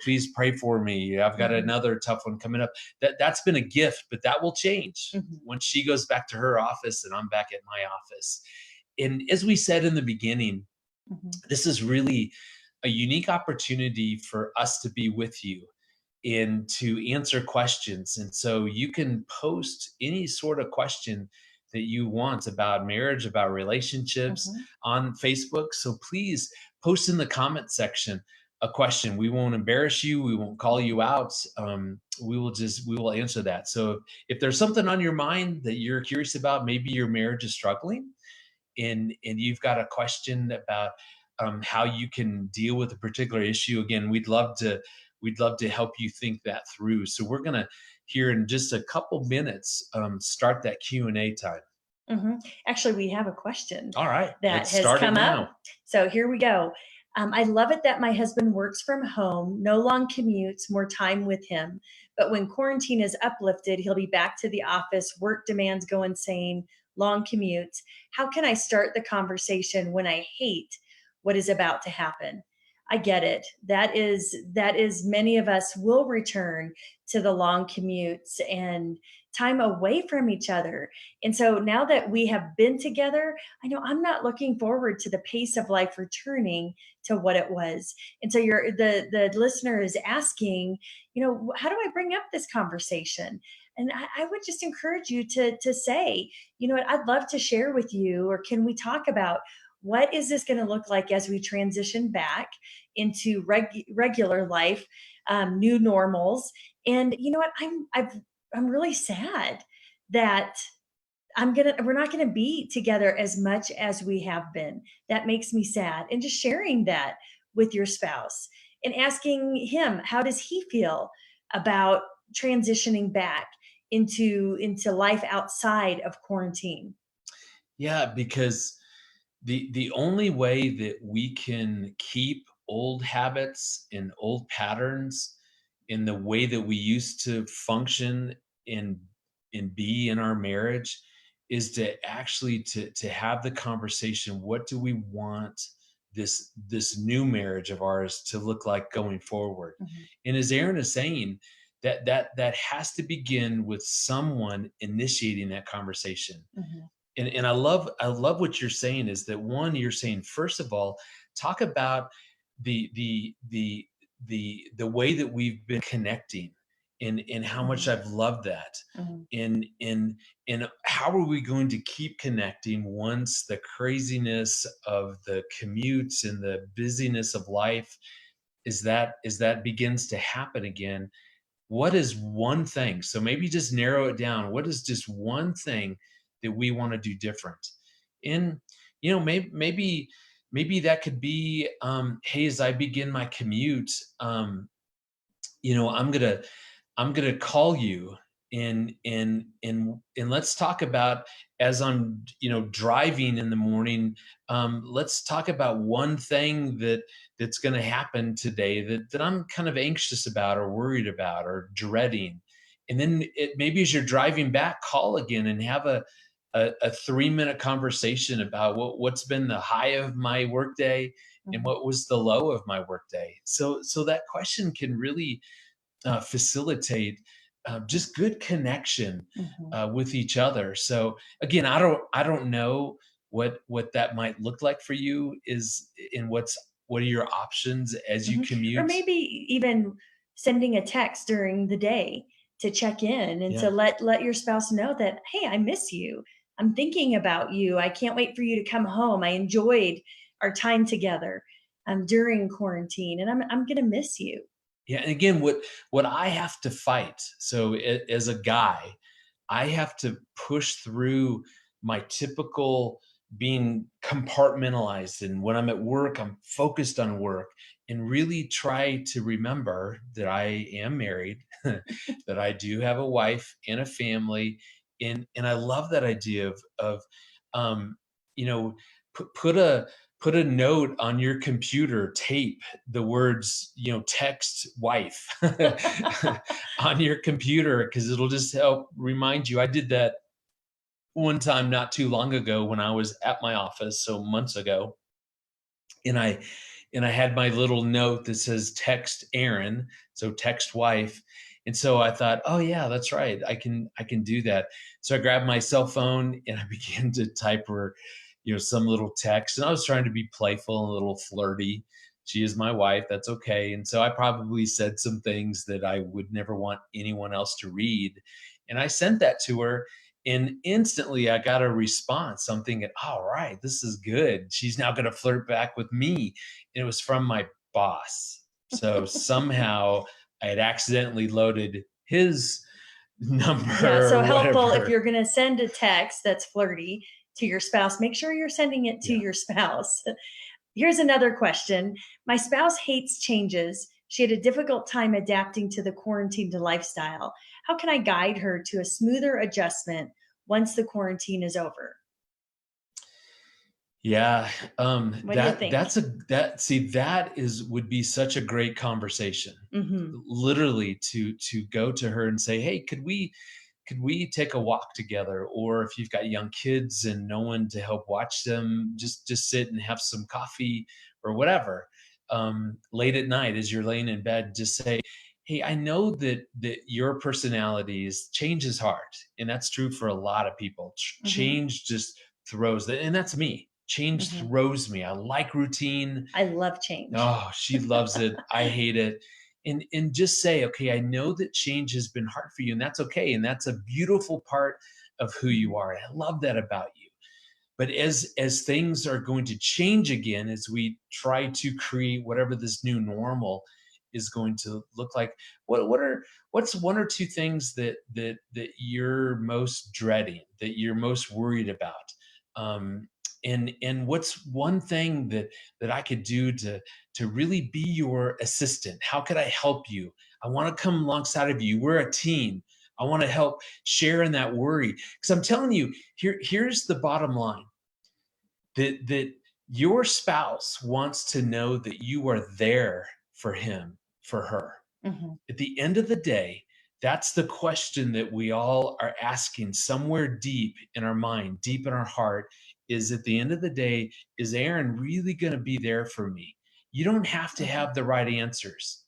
S2: please pray for me, I've got
S3: Mhm.
S2: another tough one coming up. That's been a gift, but that will change
S3: Mhm.
S2: when she goes back to her office and I'm back at my office. And as we said in the beginning,
S3: Mhm.
S2: this is really a unique opportunity for us to be with you and to answer questions. And so you can post any sort of question that you want about marriage, about relationships
S3: Mhm.
S2: on Facebook. So please post in the comment section a question. We won't embarrass you. We won't call you out. We will answer that. So if there's something on your mind that you're curious about, maybe your marriage is struggling, and you've got a question about how you can deal with a particular issue, again, we'd love to help you think that through. So we're going to, here in just a couple minutes, start that Q&A time.
S3: Actually, we have a question
S2: All right,
S3: that
S2: let's
S3: has
S2: start it
S3: come
S2: now.
S3: up. So here we go. I love it that my husband works from home, no long commutes, more time with him. But when quarantine is uplifted, he'll be back to the office. Work demands go insane, long commutes. How can I start the conversation when I hate what is about to happen? I get it. That is many of us will return to the long commutes and time away from each other. And so now that we have been together, I know I'm not looking forward to the pace of life returning to what it was. And so the listener is asking, how do I bring up this conversation? And I would just encourage you to say, you know what, I'd love to share with you, or can we talk about what is this going to look like as we transition back into regular life, new normals? And you know what, I'm really sad that we're not gonna be together as much as we have been. That makes me sad. And just sharing that with your spouse and asking him, how does he feel about transitioning back into life outside of quarantine?
S2: Yeah, because the only way that we can keep old habits and old patterns in the way that we used to function and be in our marriage is to actually to have the conversation. What do we want this new marriage of ours to look like going forward?
S3: Mhm.
S2: And as Aaron is saying, that has to begin with someone initiating that conversation.
S3: Mhm.
S2: And I love what you're saying, is that, one, you're saying, first of all, talk about the way that we've been connecting, and how much
S3: Mhm.
S2: I've loved that.
S3: Mhm.
S2: And how are we going to keep connecting once the craziness of the commutes and the busyness of life is that begins to happen again? What is one thing? So maybe just narrow it down. What is just one thing that we want to do different? And maybe that could be, hey, as I begin my commute, you know, I'm gonna call you, and let's talk about, as I'm driving in the morning, let's talk about one thing that's gonna happen today that I'm kind of anxious about, or worried about, or dreading. And then maybe as you're driving back, call again and have a 3-minute conversation about what's been the high of my workday and
S3: Mhm.
S2: what was the low of my workday. So that question can really facilitate just good connection
S3: Mhm.
S2: with each other. So again, I don't know what that might look like for you, is in what are your options as you
S3: Mhm. Or
S2: commute.
S3: maybe even sending a text during the day to check in and to
S2: Yeah.
S3: let your spouse know that, hey, I miss you. I'm thinking about you. I can't wait for you to come home. I enjoyed our time together during quarantine, and I'm gonna miss you.
S2: Yeah, and again, what I have to fight, so as a guy, I have to push through my typical being compartmentalized. And when I'm at work, I'm focused on work and really try to remember that I am married, that I do have a wife and a family. And I love that idea of um, you know, put a note on your computer, tape the words, text wife on your computer, because it'll just help remind you. I did that one time not too long ago when I was at my office, so months ago, and I had my little note that says text Aaron, so text wife. And so I thought, oh yeah, that's right. I can do that. So I grabbed my cell phone and I began to type her, some little text. And I was trying to be playful and a little flirty. She is my wife. That's okay. And so I probably said some things that I would never want anyone else to read. And I sent that to her. And instantly I got a response. I'm thinking, all right, this is good. She's now going to flirt back with me. And it was from my boss. So somehow I had accidentally loaded his number
S3: Yeah, so
S2: or
S3: helpful if
S2: whatever.
S3: you're going to send a text that's flirty to your spouse, make sure you're sending it to
S2: Yeah.
S3: your spouse. Here's another question. My spouse hates changes. She had a difficult time adapting to the quarantined lifestyle. How can I guide her to a smoother adjustment once the quarantine is over?
S2: Yeah,
S3: What do you think?
S2: that is would be such a great conversation.
S3: Hmm.
S2: Literally to go to her and say, "Hey, could we take a walk together?" Or if you've got young kids and no one to help watch them, just sit and have some coffee or whatever. Late at night as you're laying in bed, just say, "Hey, I know that your personalities change is hard, and that's true for a lot of people.
S3: Hmm.
S2: Change just throws that, and that's me. Change
S3: Hmm.
S2: throws me. I like routine.
S3: I love change.
S2: Oh, she loves it. I hate it." And just say, okay, I know that change has been hard for you, and that's okay. And that's a beautiful part of who you are. And I love that about you. But as things are going to change again, as we try to create whatever this new normal is going to look like, what's one or two things that you're most dreading, that you're most worried about? And what's one thing that I could do to really be your assistant? How could I help you? I want to come alongside of you. We're a team. I want to help share in that worry. Because I'm telling you, here's the bottom line, that your spouse wants to know that you are there for him, for her.
S3: Hmm.
S2: At the end of the day, that's the question that we all are asking somewhere deep in our mind, deep in our heart, is at the end of the day, is Aaron really going to be there for me? You don't have to
S3: Hmm.
S2: have the right answers.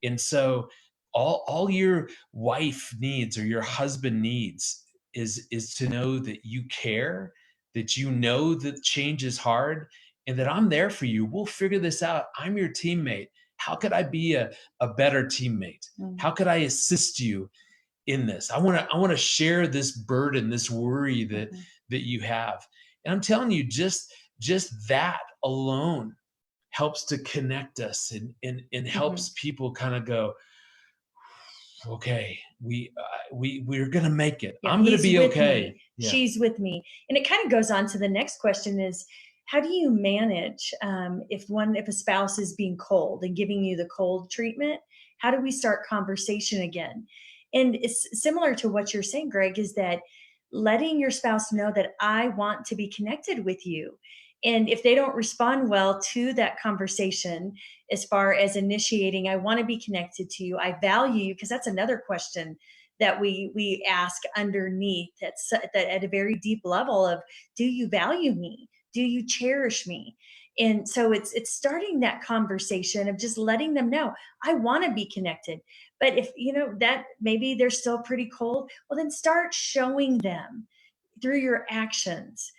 S2: And so all your wife needs or your husband needs is to know that you care, that you know that change is hard, and that I'm there for you. We'll figure this out. I'm your teammate. How could I be a better teammate? How could I assist you in this? I want to share this burden, this worry
S3: Hmm.
S2: that you have. And I'm telling you, just that alone helps to connect us, and
S3: Hmm.
S2: helps people kind of go, okay, we're gonna make it.
S3: Yeah,
S2: I'm gonna
S3: he's
S2: be
S3: with
S2: okay.
S3: me.
S2: Yeah.
S3: She's with me. And it kind of goes on to the next question is, how do you manage if a spouse is being cold and giving you the cold treatment? How do we start conversation again? And it's similar to what you're saying, Greg, is that letting your spouse know that I want to be connected with you. And if they don't respond well to that conversation, as far as initiating, I want to be connected to you, I value you, because that's another question that we ask underneath, that at a very deep level of, do you value me, do you cherish me? And so it's starting that conversation of just letting them know, I want to be connected. But if you know that maybe they're still pretty cold, well, then start showing them through your actions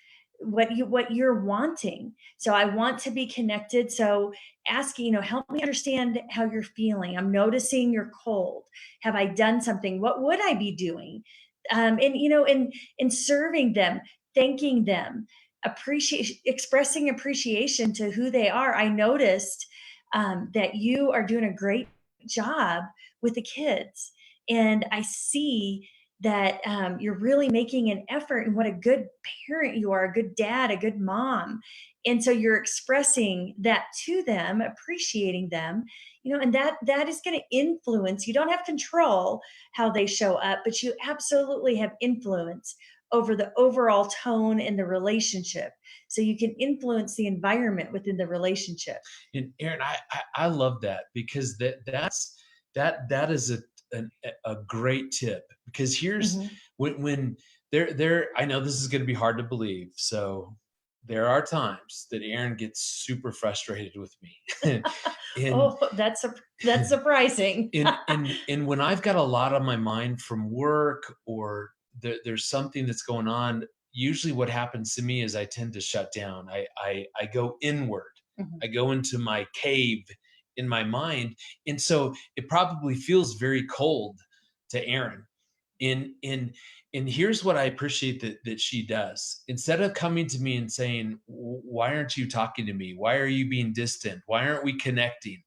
S3: what you're wanting. So I want to be connected, so asking, help me understand how you're feeling. I'm noticing you're cold. Have I done something? What would I be doing? And in serving them, thanking them, expressing appreciation to who they are. I noticed that you are doing a great job with the kids, and I see that you're really making an effort, and what a good parent you are, a good dad, a good mom. And so you're expressing that to them, appreciating them, and that is going to influence. You don't have control how they show up, but you absolutely have influence over the overall tone in the relationship. So you can influence the environment within the relationship.
S2: And Aaron, I love that, because that is a great tip, because here's
S3: Mhm.
S2: when there I know this is going to be hard to believe, so there are times that Aaron gets super frustrated with me. and
S3: Oh, that's surprising.
S2: and when I've got a lot on my mind from work, or there's something that's going on, usually what happens to me is I tend to shut down. I go inward.
S3: Mhm.
S2: I go into my cave in my mind, and so it probably feels very cold to Erin. And here's what I appreciate that she does. Instead of coming to me and saying, "Why aren't you talking to me? Why are you being distant? Why aren't we connecting?"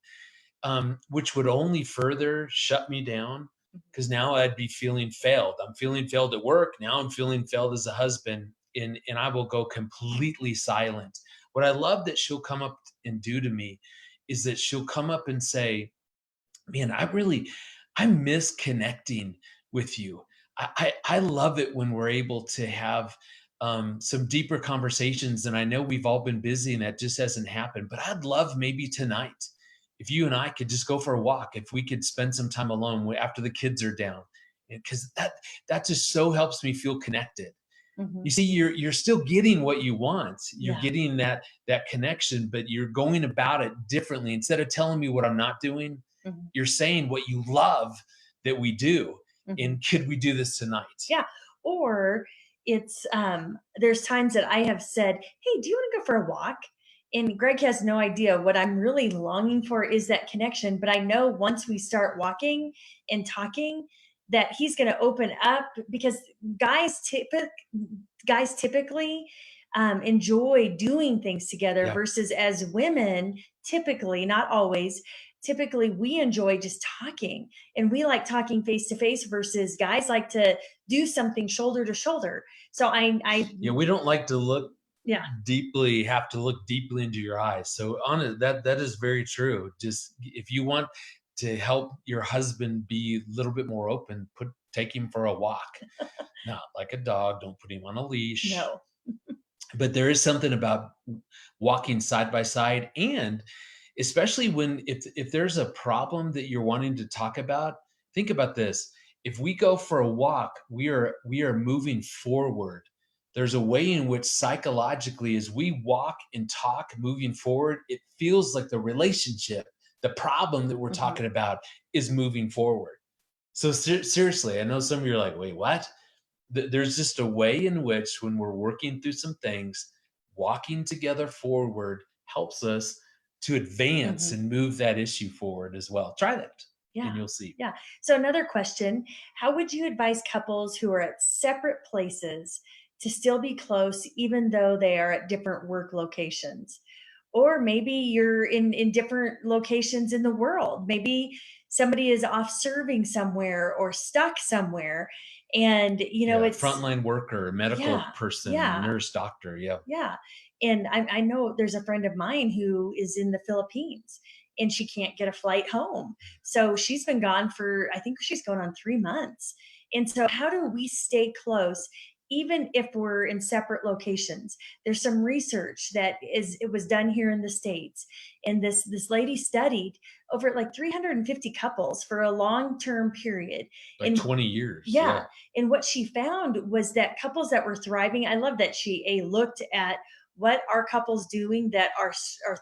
S2: Which would only further shut me down, because now I'd be feeling failed. I'm feeling failed at work. Now I'm feeling failed as a husband, and I will go completely silent. What I love that she'll come up and do to me is that she'll come up and say, "Man, I miss connecting with you. I love it when we're able to have some deeper conversations. And I know we've all been busy and that just hasn't happened, but I'd love maybe tonight if you and I could just go for a walk, if we could spend some time alone after the kids are down, because that just so helps me feel connected." You
S3: Mhm.
S2: see, you're still getting what you want. You're
S3: Yeah.
S2: getting that connection, but you're going about it differently. Instead of telling me what I'm not doing,
S3: Mhm.
S2: you're saying what you love that we do.
S3: Mhm.
S2: And could we do this tonight?
S3: Yeah. Or it's there's times that I have said, "Hey, do you want to go for a walk?" And Greg has no idea what I'm really longing for is that connection. But I know once we start walking and talking, that he's going to open up, because guys typically guys typically enjoy doing things together,
S2: Yeah.
S3: versus as women, typically, not always, typically we enjoy just talking, and we like talking face to face, versus guys like to do something shoulder to shoulder. So I
S2: Yeah, we don't like to
S3: yeah.
S2: have to look deeply into your eyes. So on it, that is very true. Just if you want to help your husband be a little bit more open, take him for a walk. Not like a dog, don't put him on a leash.
S3: No.
S2: But there is something about walking side by side, and especially when if there's a problem that you're wanting to talk about, think about this. If we go for a walk, we are moving forward. There's a way in which psychologically, as we walk and talk moving forward, it feels like the relationship, the problem that we're
S3: Mhm.
S2: talking about, is moving forward. So seriously, I know some of you are like, "Wait, what?" There's just a way in which, when we're working through some things, walking together forward helps us to advance
S3: Mhm.
S2: and move that issue forward as well. Try that and
S3: Yeah.
S2: you'll see.
S3: Yeah. So another question, how would you advise couples who are at separate places to still be close even though they are at different work locations? Or maybe you're in different locations in the world. Maybe somebody is off serving somewhere or stuck somewhere, and
S2: Yeah,
S3: it's
S2: frontline worker, medical
S3: yeah.
S2: person,
S3: Yeah.
S2: nurse, doctor. Yeah.
S3: Yeah. And I know there's a friend of mine who is in the Philippines, and she can't get a flight home. So she's been gone for, I think she's going on 3 months. And so, how do we stay close? Even if we're in separate locations, there's some research that it was done here in the States. And this lady studied over like 350 couples for a long-term period.
S2: Like
S3: And
S2: 20 years.
S3: yeah.
S2: Yeah.
S3: And what she found was that couples that were thriving, I love that she looked at what are couples doing that are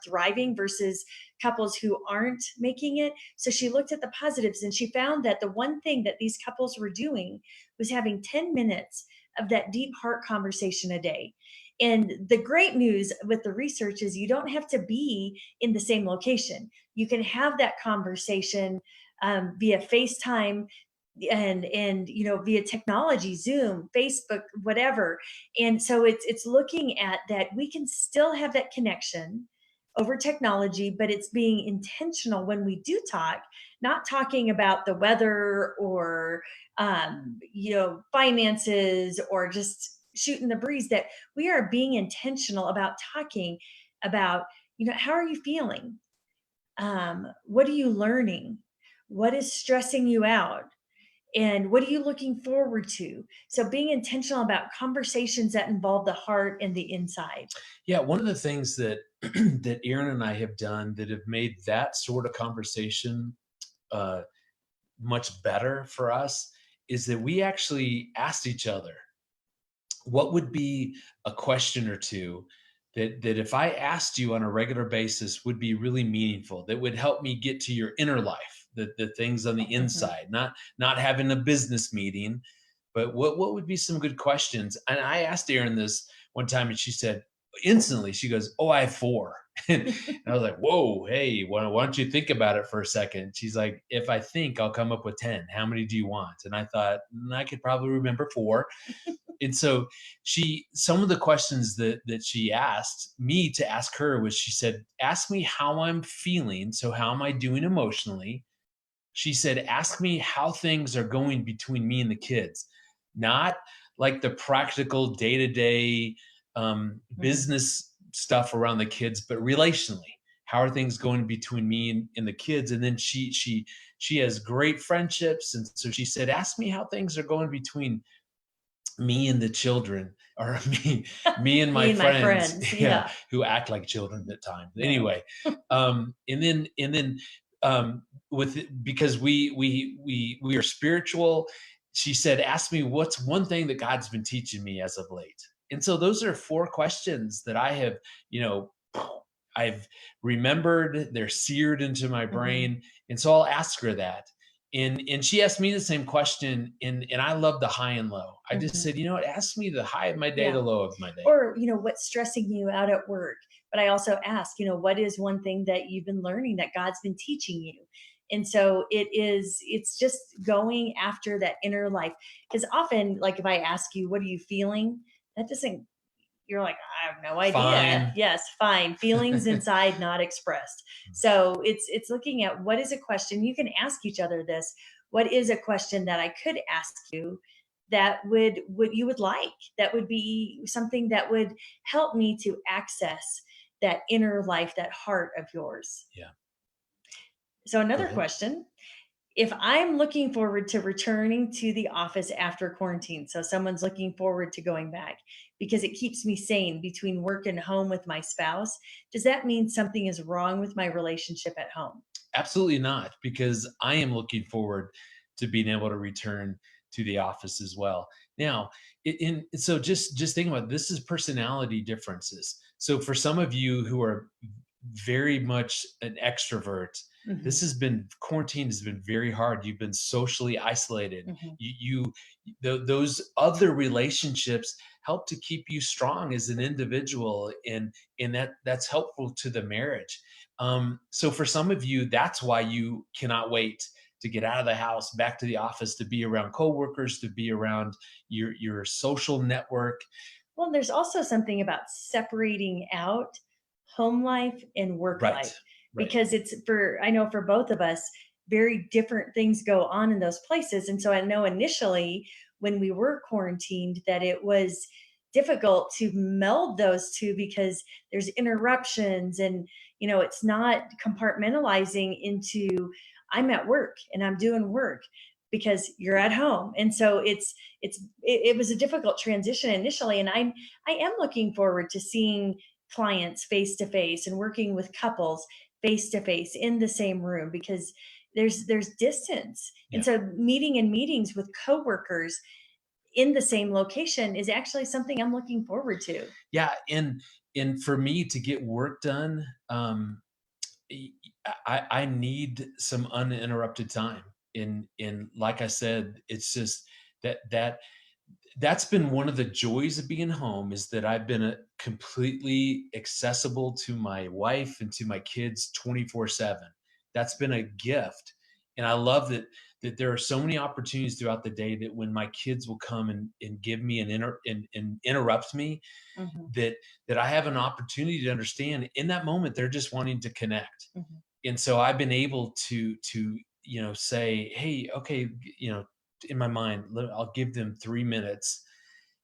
S3: thriving versus couples who aren't making it. So she looked at the positives, and she found that the one thing that these couples were doing was having 10 minutes of that deep heart conversation a day. And the great news with the research is you don't have to be in the same location. You can have that conversation via FaceTime, and via technology, Zoom, Facebook, whatever. And so it's looking at that we can still have that connection, over technology, but it's being intentional when we do talk, not talking about the weather or finances or just shooting the breeze, that we are being intentional about talking about, how are you feeling? What are you learning? What is stressing you out? And what are you looking forward to? So being intentional about conversations that involve the heart and the inside.
S2: Yeah, one of the things that that Aaron and I have done that have made that sort of conversation uh, much better for us is that we actually asked each other, what would be a question or two that if I asked you on a regular basis would be really meaningful, that would help me get to your inner life, the things on the
S3: Mhm.
S2: inside, not having a business meeting, but what would be some good questions? And I asked Erin this one time, and she said instantly, she goes, "Oh, I have four." And I was like, "Whoa, hey, why don't you think about it for a second?" She's like, "If I think, I'll come up with 10. How many do you want?" And I thought, I could probably remember four. And so some of the questions that she asked me to ask her was, she said, "Ask me how I'm feeling. So how am I doing emotionally?" She said, "Ask me how things are going between me and the kids, not like the practical day-to-day
S3: Mhm.
S2: business stuff around the kids, but relationally. How are things going between me and the kids?" And then she has great friendships. And so she said, "Ask me how things are going between me and the children," or me and my
S3: Me and my
S2: friends,
S3: friends.
S2: yeah,
S3: Yeah.
S2: who act like children at times.
S3: No.
S2: Anyway, and then with because we are spiritual, she said, "Ask me what's one thing that God's been teaching me as of late." And so those are four questions that I have, you know, I've remembered, they're seared into my
S3: Mhm.
S2: brain. And so I'll ask her that. And she asked me the same question, and I love the high and low. I just
S3: Mhm.
S2: said, ask me the high of my day,
S3: Yeah.
S2: the low of my day.
S3: Or, what's stressing you out at work? But I also ask, what is one thing that you've been learning that God's been teaching you? And so it's just going after that inner life. Because often, like if I ask you, what are you feeling? That doesn't, you're like, I have no idea.
S2: Fine.
S3: Yes, fine. Feelings inside, not expressed. So it's looking at what is a question. You can ask each other this. What is a question that I could ask you that would you would like? That would be something that would help me to access that inner life, that heart of yours.
S2: Yeah.
S3: So
S2: Go
S3: another
S2: ahead.
S3: question, if I'm looking forward to returning to the office after quarantine, so someone's looking forward to going back because it keeps me sane between work and home with my spouse, does that mean something is wrong with my relationship at home?
S2: Absolutely not, because I am looking forward to being able to return to the office as well. Now, so just think about this is personality differences. So for some of you who are very much an extrovert,
S3: Hmm.
S2: this has been quarantine has been very hard. You've been socially isolated.
S3: Hmm.
S2: Those other relationships help to keep you strong as an individual, and that's helpful to the marriage. So for some of you, that's why you cannot wait to get out of the house, back to the office, to be around coworkers, to be around your social network.
S3: Well, there's also something about separating out home life and work
S2: Right,
S3: life
S2: right.
S3: because I know for both of us, very different things go on in those places. And so I know initially when we were quarantined that it was difficult to meld those two because there's interruptions and, it's not compartmentalizing into I'm at work and I'm doing work because you're at home. And so it was a difficult transition initially, and I am looking forward to seeing clients face to face and working with couples face to face in the same room because there's distance. And
S2: Yeah.
S3: so meeting in meetings with coworkers in the same location is actually something I'm looking forward to.
S2: Yeah, and for me to get work done, e- I need some uninterrupted time. In like I said, it's just that that's been one of the joys of being home, is that I've been completely accessible to my wife and to my kids 24/7. That's been a gift, and I love that that there are so many opportunities throughout the day that when my kids will come and give me and interrupt me,
S3: Mhm.
S2: that I have an opportunity to understand in that moment they're just wanting to connect.
S3: Mhm.
S2: And so I've been able to say, hey, okay, in my mind, I'll give them 3 minutes,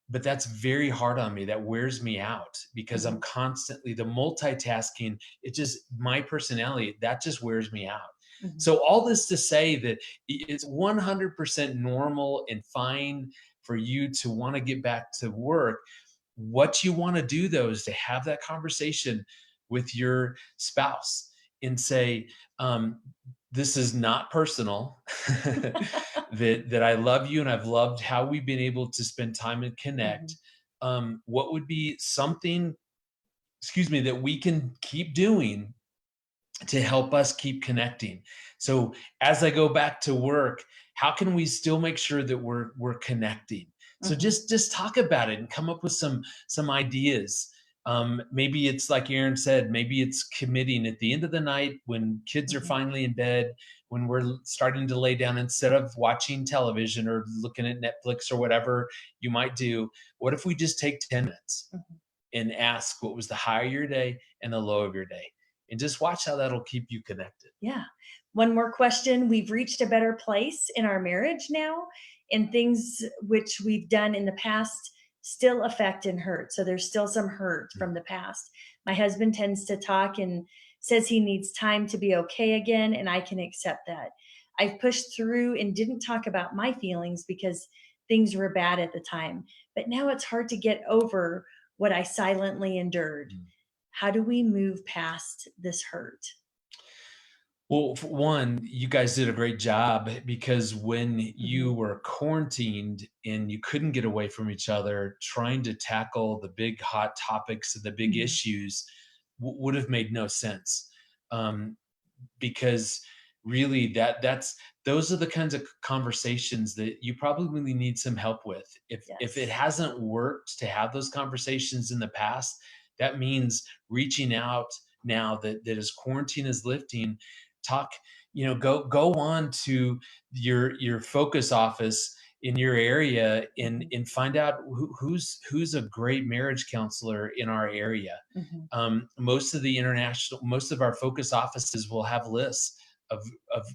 S2: but that's very hard on me. That wears me out because I'm
S3: Mhm.
S2: constantly the multitasking. It just my personality that just wears me out.
S3: Mhm.
S2: So all this to say that it's 100% normal and fine for you to want to get back to work. What you want to do though is to have that conversation with your spouse and say, um, this is not personal. that I love you and I've loved how we've been able to spend time and connect.
S3: Mhm.
S2: What would be something, excuse me, that we can keep doing to help us keep connecting? So as I go back to work, how can we still make sure that we're connecting? So
S3: Mhm.
S2: just talk about it and come up with some ideas. Maybe it's like Aaron said, maybe it's committing at the end of the night when kids are
S3: Mhm.
S2: finally in bed, when we're starting to lay down, instead of watching television or looking at Netflix or whatever you might do, what if we just take 10 minutes
S3: Mhm.
S2: and ask what was the high of your day and the low of your day? And just watch how that'll keep you connected.
S3: Yeah. One more question. We've reached a better place in our marriage now, and things which we've done in the past still affect and hurt. So there's still some hurt
S2: Mm.
S3: from the past. My husband tends to talk and says he needs time to be okay again, and I can accept that. I've pushed through and didn't talk about my feelings because things were bad at the time. But now it's hard to get over what I silently endured.
S2: Mm.
S3: How do we move past this hurt?
S2: Well, for one, you guys did a great job because when you
S3: Mhm.
S2: were quarantined and you couldn't get away from each other, trying to tackle the big hot topics and the big
S3: Mhm.
S2: issues would have made no sense. Um, because really that's those are the kinds of conversations that you probably need some help with. If it
S3: Yes.
S2: hasn't worked to have those conversations in the past, that means reaching out now that as quarantine is lifting. Talk, go on to your focus office in your area and
S3: Mhm.
S2: find out who's a great marriage counselor in our area.
S3: Mhm.
S2: Most of our focus offices will have lists of of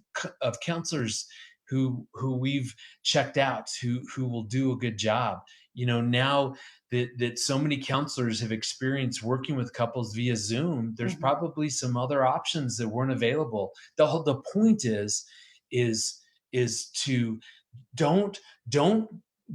S2: of counselors who we've checked out, who will do a good job. Now that so many counselors have experienced working with couples via Zoom, there's
S3: Mhm.
S2: probably some other options that weren't available. The point is is to don't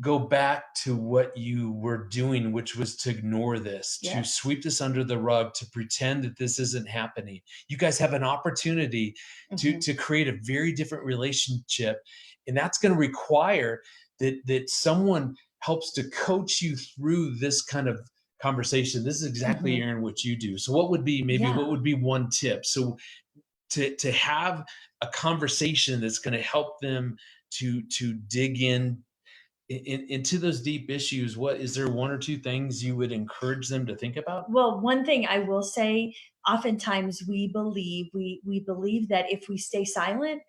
S2: go back to what you were doing, which was to ignore this, to
S3: Yes.
S2: sweep this under the rug, to pretend that this isn't happening. You guys have an opportunity
S3: Mhm.
S2: to create a very different relationship, and that's going to require that someone helps to coach you through this kind of conversation. This is exactly,
S3: Mhm.
S2: Aaron, what you do. So
S3: Yeah.
S2: what would be one tip? So to have a conversation that's going to help them to dig into those deep issues. What is there one or two things you would encourage them to think about?
S3: Well, one thing I will say, oftentimes we believe that if we stay silent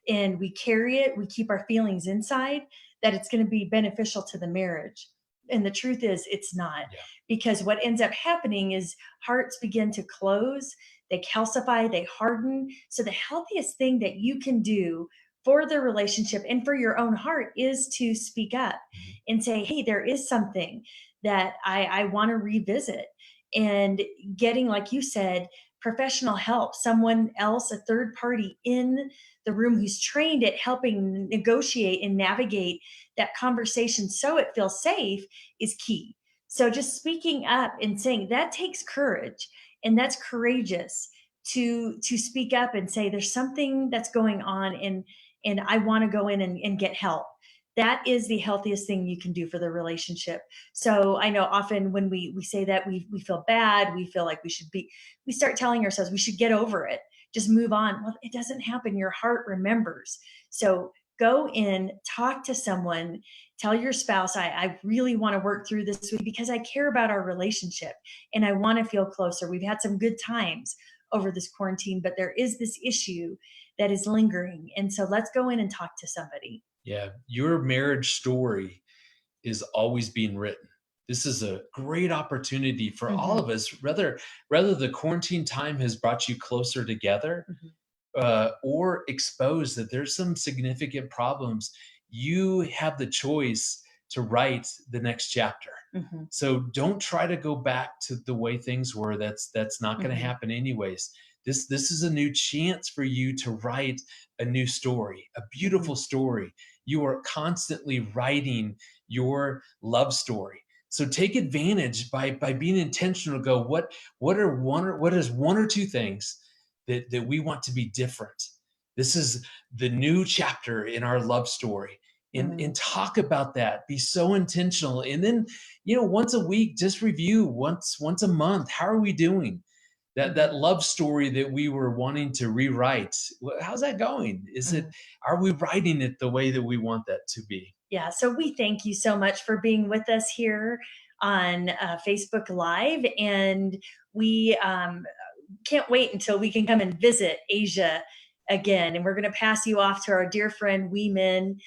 S3: and we carry it, we keep our feelings inside, that it's going to be beneficial to the marriage. And the truth is, it's not.
S2: Yeah.
S3: Because what ends up happening is hearts begin to close, they calcify, they harden. So, the healthiest thing that you can do for the relationship and for your own heart is to speak up
S2: Mhm.
S3: and say, hey, there is something that I want to revisit. And getting, like you said, professional help, someone else, a third party in the room who's trained at helping negotiate and navigate that conversation so it feels safe is key. So just speaking up and saying that takes courage, and that's courageous to speak up and say there's something that's going on, and I want to go in and get help. That is the healthiest thing you can do for the relationship. So I know often when we say that, we feel bad, we feel like we start telling ourselves we should get over it, just move on. Well, it doesn't happen. Your heart remembers. So go in, talk to someone, tell your spouse, I really want to work through this with you because I care about our relationship and I want to feel closer. We've had some good times over this quarantine, but there is this issue that is lingering. And so let's go in and talk to somebody.
S2: Yeah, your marriage story is always being written. This is a great opportunity for all of us. Rather the quarantine time has brought you closer together, or exposed that there's some significant problems, you have the choice to write the next chapter. So don't try to go back to the way things were. That's not going to happen anyways. This is a new chance for you to write a new story, a beautiful story. You are constantly writing your love story. So take advantage by being intentional. Go, what is one or two things that we want to be different? This is the new chapter in our love story. And talk about that. Be so intentional. And then, once a week, just review once a month. How are we doing? That love story that we were wanting to rewrite, how's that going? Are we writing it the way that we want that to be?
S3: Yeah. So we thank you so much for being with us here on Facebook Live. And we can't wait until we can come and visit Asia again. And we're going to pass you off to our dear friend Wee Min,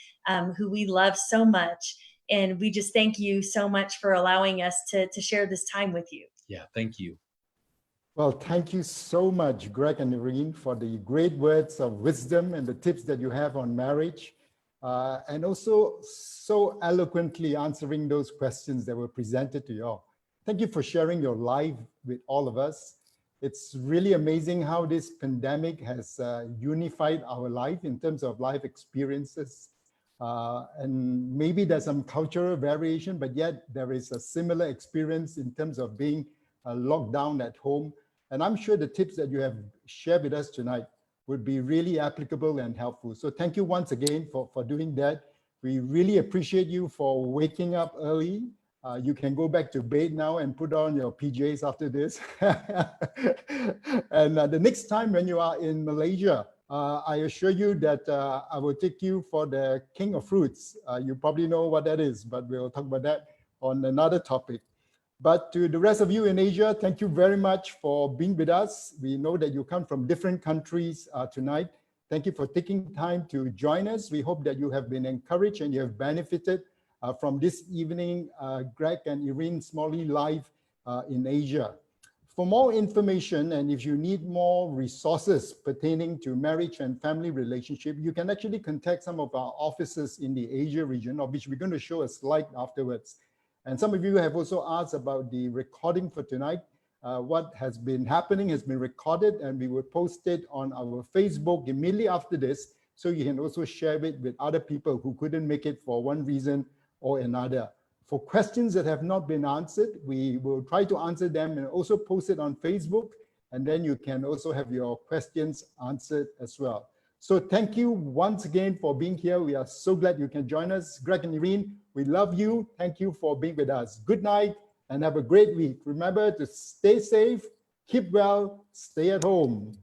S3: who we love so much. And we just thank you so much for allowing us to share this time with you.
S2: Yeah, thank you.
S1: Well, thank you so much, Greg and Irene, for the great words of wisdom and the tips that you have on marriage, and also so eloquently answering those questions that were presented to you all. Thank you for sharing your life with all of us. It's really amazing how this pandemic has unified our life in terms of life experiences. And maybe there's some cultural variation, but yet there is a similar experience in terms of being locked down at home. And I'm sure the tips that you have shared with us tonight would be really applicable and helpful. So thank you once again for doing that. We really appreciate you for waking up early. You can go back to bed now and put on your PJs after this. And the next time when you are in Malaysia, I assure you that I will take you for the King of Fruits. You probably know what that is, but we'll talk about that on another topic. But to the rest of you in Asia, thank you very much for being with us. We know that you come from different countries tonight. Thank you for taking time to join us. We hope that you have been encouraged and you have benefited from this evening, Greg and Irene Smalley Live in Asia. For more information, and if you need more resources pertaining to marriage and family relationship, you can actually contact some of our offices in the Asia region, of which we're going to show a slide afterwards. And some of you have also asked about the recording for tonight. What has been happening has been recorded, and we will post it on our Facebook immediately after this, so you can also share it with other people who couldn't make it for one reason or another. For questions that have not been answered, we will try to answer them and also post it on Facebook, and then you can also have your questions answered as well. So thank you once again for being here. We are so glad you can join us. Greg and Irene, we love you. Thank you for being with us. Good night and have a great week. Remember to stay safe, keep well, stay at home.